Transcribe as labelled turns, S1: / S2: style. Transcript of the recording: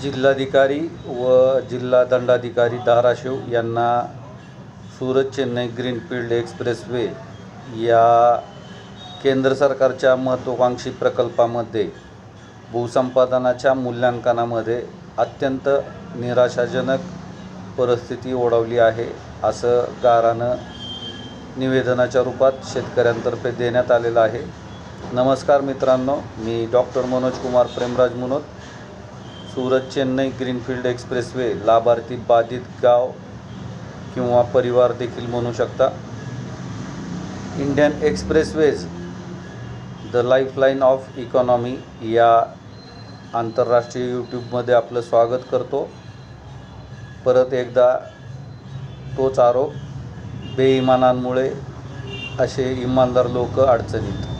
S1: जिल्हाधिकारी व जिल्हा दंडाधिकारी धाराशिव यांना सुरत चेन्नई ग्रीनफील्ड एक्सप्रेसवे या केंद्र सरकारच्या महत्त्वाकांक्षी प्रकल्पामध्ये भूसंपादनाच्या मूल्यांकनामध्ये अत्यंत निराशाजनक परिस्थिती ओढवली आहे असं गारानं निवेदनाच्या रूपात शेतकऱ्यांतर्फे देण्यात आलेलं आहे. नमस्कार मित्रांनो, मी doctor Manoj Kumar Premraj Munot. Surat Chennai greenfield expressway लाभार्थी बाधित गाव किंवा परिवार देखील म्हणू शकता. Indian expressways the lifeline of economy या आंतरराष्ट्रीय यूट्यूबमध्ये आपलं स्वागत करतो. परत एकदा तोच आरोप, बेईमानांमुळे असे इमानदार लोक अडचणीत.